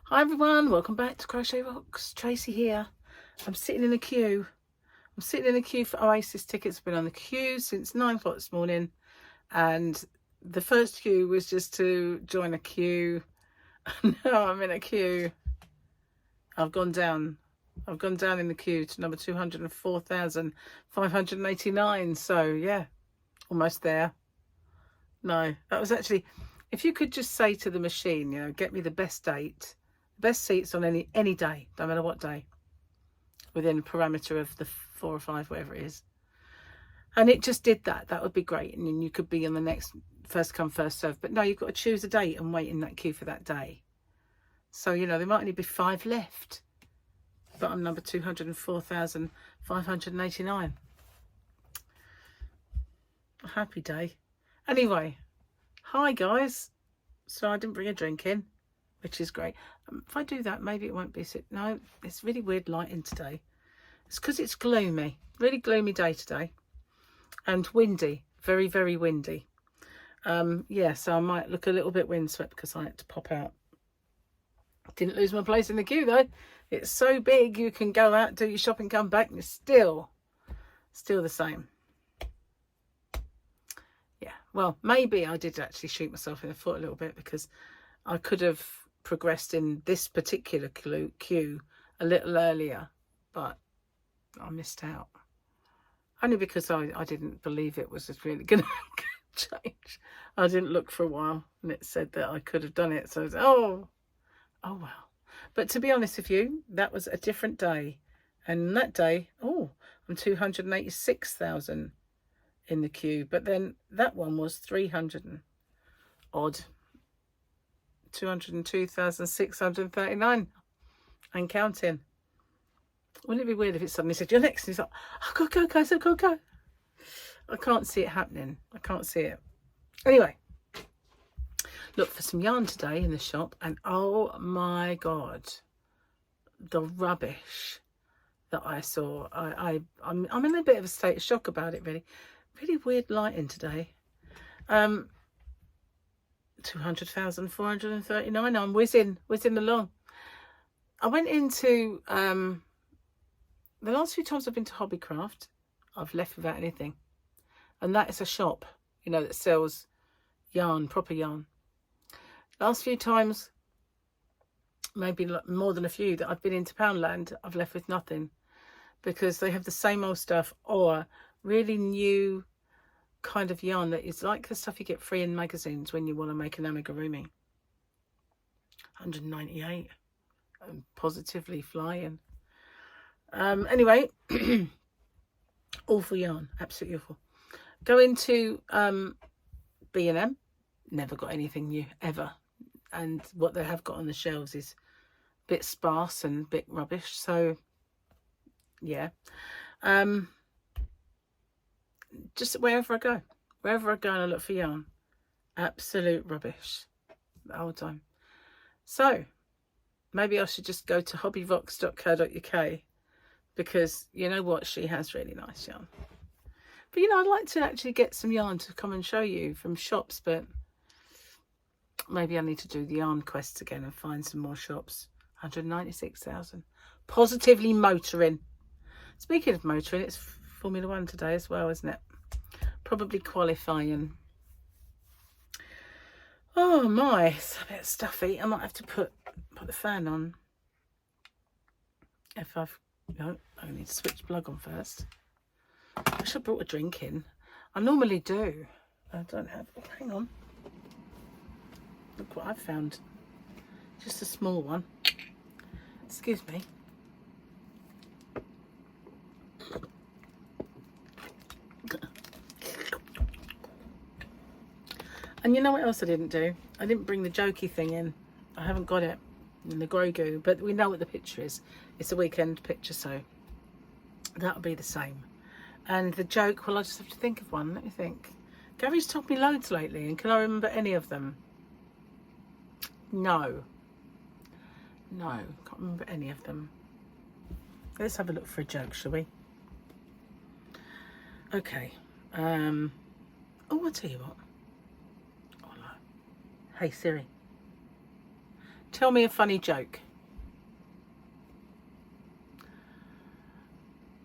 Hi everyone, welcome back to Crochet Rocks. Tracy here. I'm sitting in a queue. I'm sitting in a queue for Oasis tickets. I've been on the queue since 9 o'clock this morning, and the first queue was just to join a queue. Now I'm in a queue. I've gone down in the queue to number 204,589. So yeah, almost there. No, that was actually, if you could just say to the machine, you know, get me the best date, best seats on any day, no matter what day, within a parameter of the 4 or 5, whatever it is, and it just did that, that would be great. And then you could be on the next first come first serve. But no, you've got to choose a date and wait in that queue for that day. So you know, there might only be 5 left, but I'm number 204,589. A happy day. Anyway, hi guys. So I didn't bring a drink in, which is great. If I do that, maybe it won't be so. No, it's really weird lighting today. It's because it's gloomy, really gloomy day today, and windy, very, very windy. Yeah, so I might look a little bit windswept because I had to pop out. Didn't lose my place in the queue though. It's so big, you can go out, do your shopping, come back, and it's still the same. Yeah, well, maybe I did actually shoot myself in the foot a little bit, because I could have progressed in this particular queue a little earlier, but I missed out. Only because I didn't believe it was really going to change. I didn't look for a while, and it said that I could have done it. So I was, oh well. But to be honest with you, that was a different day. And that day, I'm 286,000 in the queue. But then that one was 300 and odd. 202,639 and counting. Wouldn't it be weird if it suddenly said, you're next? And he's like, oh, go, guys, go. I can't see it happening. I can't see it. Anyway, look for some yarn today in the shop, and oh my God, the rubbish that I saw. I'm in a bit of a state of shock about it, really. Really weird lighting today. 200,439. I'm whizzing along. I went into the last few times I've been to Hobbycraft, I've left without anything, and that is a shop, you know, that sells yarn, proper yarn. Last few times, maybe more than a few, that I've been into Poundland, I've left with nothing, because they have the same old stuff or really new kind of yarn that is like the stuff you get free in magazines when you want to make an amigurumi. 198. I'm positively flying. Anyway, awful yarn, absolutely awful. Go into B&M, never got anything new ever, and what they have got on the shelves is a bit sparse and a bit rubbish. So yeah, just wherever I go and I look for yarn, absolute rubbish the whole time. So maybe I should just go to hobbyvox.co.uk, because you know what, she has really nice yarn. But you know, I'd like to actually get some yarn to come and show you from shops, but maybe I need to do the yarn quests again and find some more shops. 196,000. Positively motoring. Speaking of motoring, it's Formula 1 today as well, isn't it? Probably qualifying. Oh my, it's a bit stuffy. I might have to put the fan on. If no, I need to switch the plug on first. I wish I brought a drink in. I normally do. I don't have. Oh, hang on. Look what I've found. Just a small one. Excuse me. And you know what else I didn't do? I didn't bring the jokey thing in. I haven't got it in the Grogu, but we know what the picture is. It's a weekend picture, so that'll be the same. And the joke, well, I just have to think of one. Let me think. Gary's told me loads lately, and can I remember any of them? No, can't remember any of them. Let's have a look for a joke, shall we? Okay. Oh, I'll tell you what. Oh no. Hey Siri, Tell me a funny joke.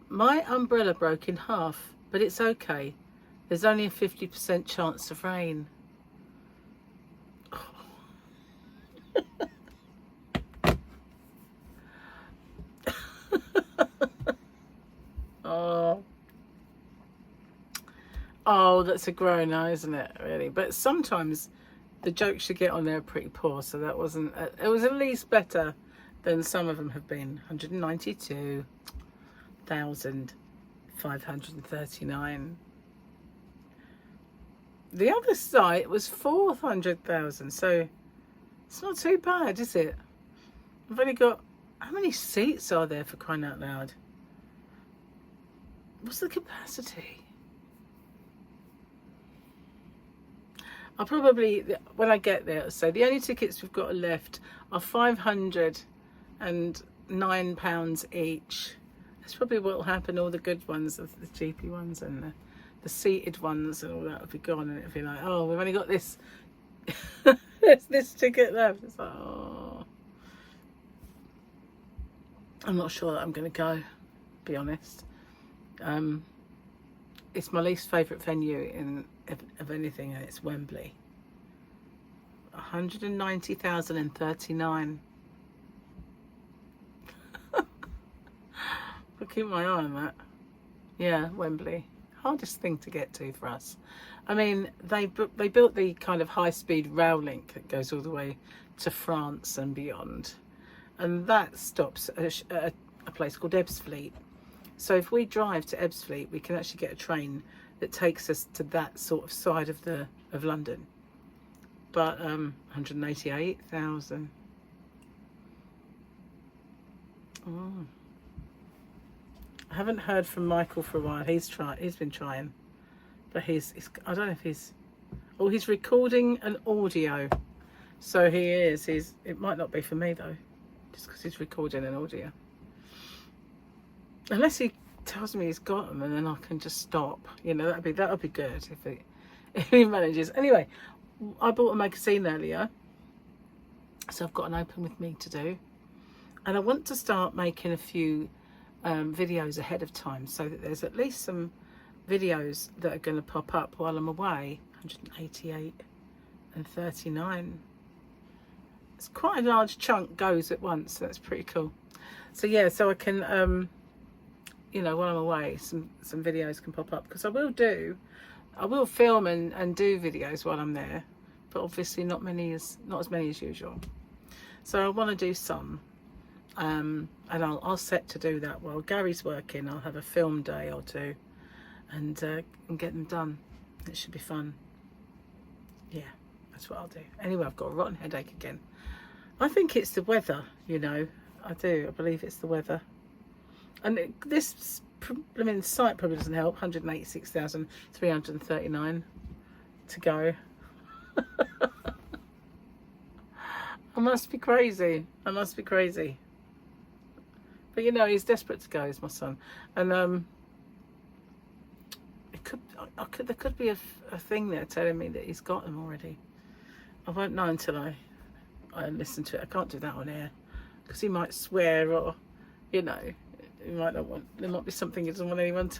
My umbrella broke in half, but it's okay. There's only a 50% chance of rain. Oh, that's a groaner, isn't it? Really, but sometimes the jokes you get on there are pretty poor. So that wasn't. It was at least better than some of them have been. 192,539. The other site was 400,000. So it's not too bad, is it? I've only got. How many seats are there, for crying out loud? What's the capacity? I'll probably, when I get there, so the only tickets we've got left are £509 each. That's probably what will happen. All the good ones, the cheapy ones, and the seated ones, and all that will be gone. And it'll be like, oh, we've only got this this ticket left. It's like, oh, I'm not sure that I'm going to go. Be honest. It's my least favourite venue of anything, and it's Wembley. 190,039. I'll keep my eye on that. Yeah, Wembley. Hardest thing to get to for us. I mean, they built the kind of high-speed rail link that goes all the way to France and beyond, and that stops at a place called Ebbsfleet. So if we drive to Ebbsfleet, we can actually get a train that takes us to that sort of side of London. But 188,000. Oh. I haven't heard from Michael for a while. He's been trying, but he's I don't know if he's recording an audio. So he is. It might not be for me though, just because he's recording an audio. Unless he tells me he's got them, and then I can just stop. You know, that'd be good if he manages. Anyway, I bought a magazine earlier, so I've got an open with me to do, and I want to start making a few videos ahead of time, so that there's at least some videos that are going to pop up while I'm away. 188 and 39. It's quite a large chunk goes at once, so that's pretty cool. So yeah, so I can you know, while I'm away, some videos can pop up, because I will film and do videos while I'm there, but obviously not as many as usual. So I want to do some, and I'll set to do that while Gary's working. I'll have a film day or two, and get them done. It should be fun. Yeah, that's what I'll do. Anyway, I've got a rotten headache again. I think it's the weather, you know. I believe it's the weather. And this site probably doesn't help. 186,339 to go. I must be crazy. But you know, he's desperate to go, is my son. And there could be a thing there telling me that he's got them already. I won't know until I listen to it. I can't do that on air, because he might swear, or you know. There might be something he doesn't want anyone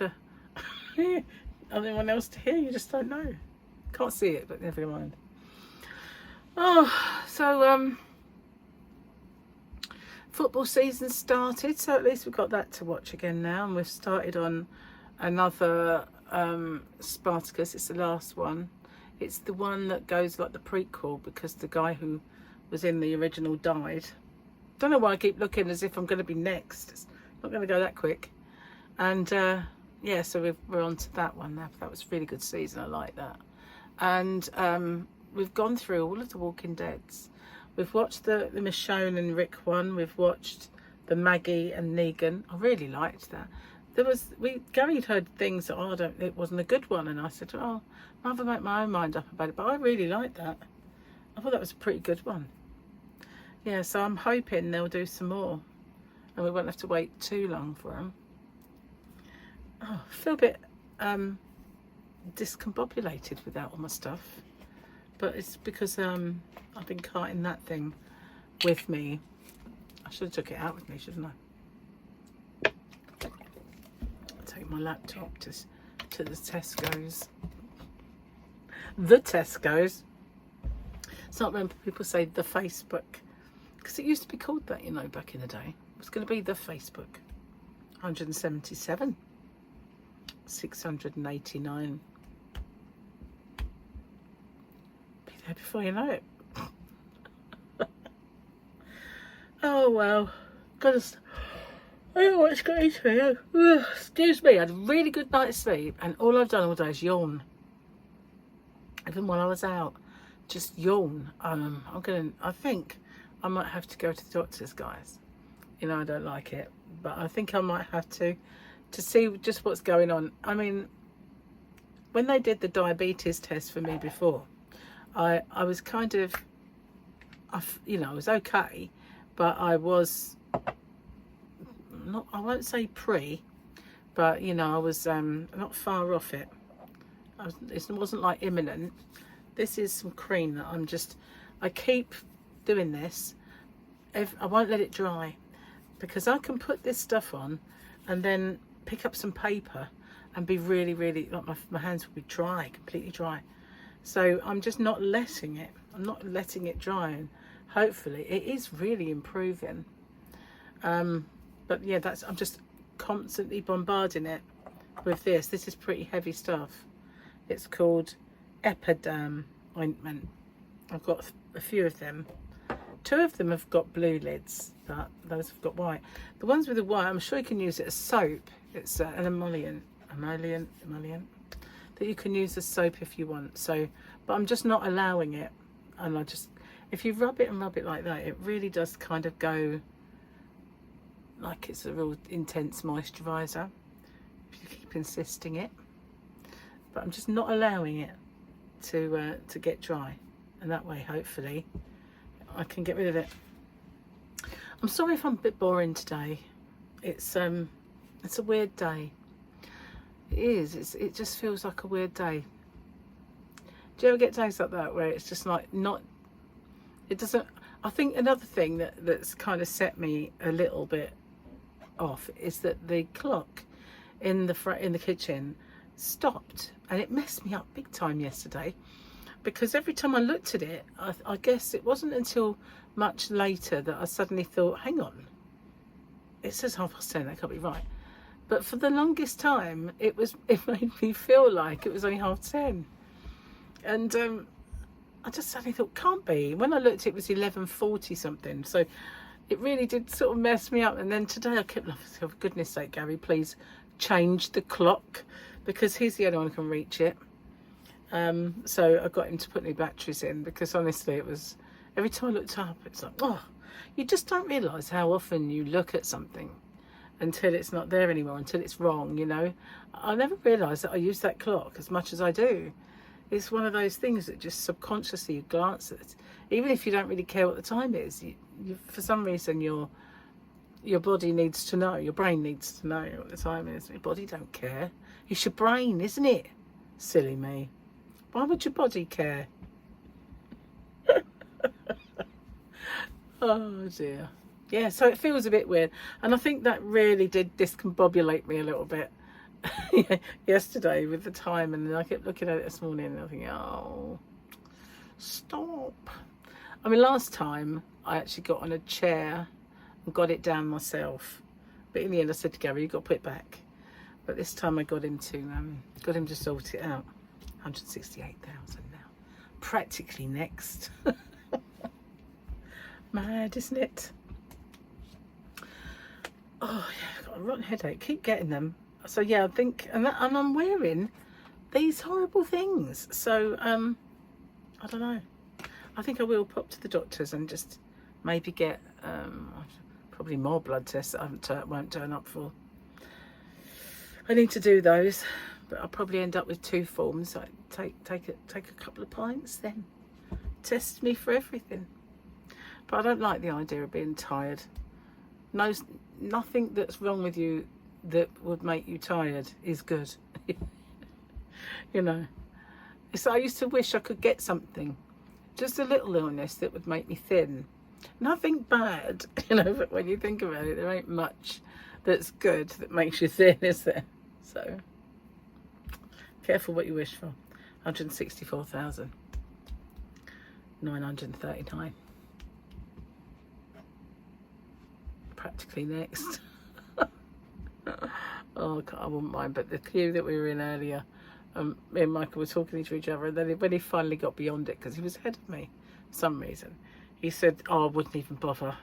else to hear. You just don't know. Can't see it, but never mind. Oh, so football season started, so at least we've got that to watch again now, and we've started on another Spartacus. It's the last one. It's the one that goes like the prequel, because the guy who was in the original died. Don't know why I keep looking as if I'm going to be next. It's not going to go that quick. And yeah, so we're on to that one now. That was a really good season. I like that. And we've gone through all of the Walking Deads. We've watched the Michonne and Rick one. We've watched the Maggie and Negan. I really liked that. Gary had heard things that it wasn't a good one, and I said, oh, I'll have to make my own mind up about it. But I really liked that. I thought that was a pretty good one. Yeah, so I'm hoping they'll do some more, and we won't have to wait too long for them. Oh, I feel a bit discombobulated without all my stuff, but it's because I've been carting that thing with me. I should have took it out with me, shouldn't I? Take my laptop to the Tesco's. The Tesco's. It's not when people say the Facebook, because it used to be called that, you know, back in the day. It was going to be the Facebook. 177. 689. Be there before you know it. Oh well. Gotta. I don't know what's going to me. Excuse me. I had a really good night's sleep, and all I've done all day is yawn. Even when I was out, just yawn. I think I might have to go to the doctor's, guys. You know, I don't like it, but I think I might have to see just what's going on. I mean, when they did the diabetes test for me before, I was kind of, you know, I was okay, but I was not, I won't say but you know, I was not far off it. It wasn't like imminent. This is some cream that I keep doing this. I won't let it dry, because I can put this stuff on and then pick up some paper and be really, really, like my hands will be dry, completely dry. So I'm just not letting it. I'm not letting it dry, and hopefully it is really improving. But yeah, I'm just constantly bombarding it with this. This is pretty heavy stuff. It's called Epiderm ointment. I've got a few of them. 2 of them have got blue lids, but those have got white. The ones with the white, I'm sure you can use it as soap. It's an emollient that you can use as soap if you want. So, but I'm just not allowing it. And if you rub it like that, it really does kind of go like it's a real intense moisturiser, if you keep insisting it. But I'm just not allowing it to get dry, and that way hopefully I can get rid of it. I'm sorry if I'm a bit boring today. It's a weird day. It is. It just feels like a weird day. Do you ever get days like that where it's just like it doesn't? I think another thing that's kind of set me a little bit off is that the clock in the kitchen stopped, and it messed me up big time yesterday, because every time I looked at it, I guess it wasn't until much later that I suddenly thought, hang on, it says 10:30, that can't be right. But for the longest time it made me feel like it was only 10:30, and I just suddenly thought, can't be. When I looked, it was 11:40 something. So it really did sort of mess me up. And then today I kept laughing, for goodness sake, Gary, please change the clock, because he's the only one who can reach it. So I got him to put new batteries in, because honestly it was, every time I looked up, it's like, oh, you just don't realise how often you look at something until it's not there anymore, until it's wrong, you know. I never realised that I use that clock as much as I do. It's one of those things that just subconsciously you glance at, even if you don't really care what the time is. You for some reason your body needs to know, your brain needs to know what the time is. Your body don't care. It's your brain, isn't it? Silly me. Why would your body care? Oh dear. Yeah, so it feels a bit weird, and I think that really did discombobulate me a little bit yesterday with the time, and then I kept looking at it this morning and I think, oh, stop. I mean, last time I actually got on a chair and got it down myself, but in the end I said to Gary, you've got to put it back. But this time I got him to sort it out. 168,000 now, practically next. Mad, isn't it? Oh yeah, I've got a rotten headache. Keep getting them. So yeah, I think, and I'm wearing these horrible things. So I don't know. I think I will pop to the doctors and just maybe get probably more blood tests that I won't turn up for. I need to do those, but I'll probably end up with 2 forms. Like take a couple of pints, then test me for everything. But I don't like the idea of being tired. No, nothing that's wrong with you that would make you tired is good. You know, I used to wish I could get something, just a little illness that would make me thin, Nothing bad, you know, but when you think about it, there ain't much that's good that makes you thin, is there? So, careful what you wish for. 164,939. Practically next. Oh, I wouldn't mind, but the queue that we were in earlier, me and Michael were talking to each other, and then when he finally got beyond it, because he was ahead of me for some reason, he said, oh, I wouldn't even bother.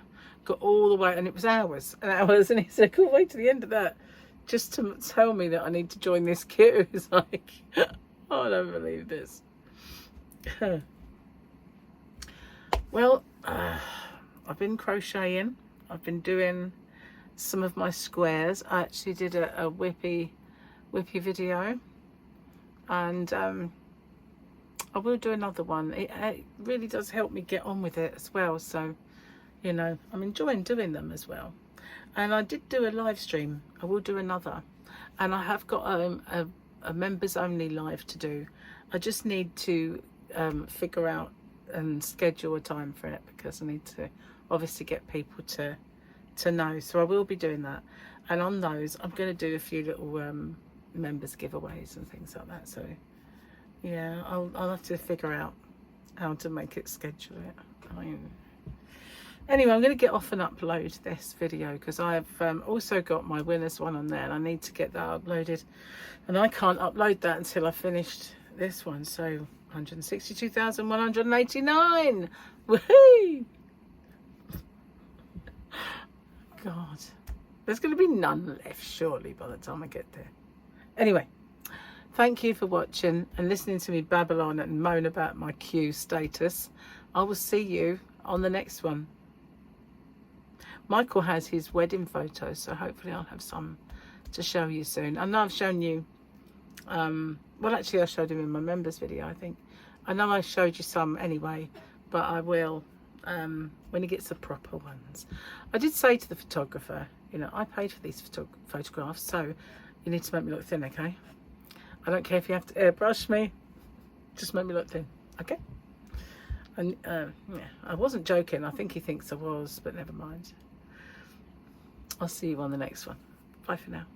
Got all the way, and it was hours and hours, and he said, I couldn't wait to the end of that just to tell me that I need to join this queue. It's like, oh, I don't believe this. Well, I've been crocheting. I've been doing some of my squares. I actually did a WIP video, and I will do another one. It really does help me get on with it as well, so you know, I'm enjoying doing them as well. And I did do a live stream. I will do another, and I have got a members only live to do. I just need to figure out and schedule a time for it, because I need to obviously get people to know. So I will be doing that, and on those I'm going to do a few little members giveaways and things like that. So yeah, I'll have to figure out how to make it, schedule it. I mean, anyway, I'm going to get off and upload this video, because I've also got my winners one on there, and I need to get that uploaded, and I can't upload that until I finished this one. So 162,189. Woohoo! God, there's going to be none left surely by the time I get there. Anyway, thank you for watching and listening to me babble on and moan about my queue status. I will see you on the next one. Michael has his wedding photos, so hopefully I'll have some to show you soon. I know I've shown you, well, actually I showed him in my members video, I think. I know I showed you some anyway, but I will when he gets the proper ones. I did say to the photographer, you know, I paid for these photographs, so you need to make me look thin, okay? I don't care if you have to airbrush me, just make me look thin, okay? And yeah, I wasn't joking. I think he thinks I was, but never mind. I'll see you on the next one. Bye for now.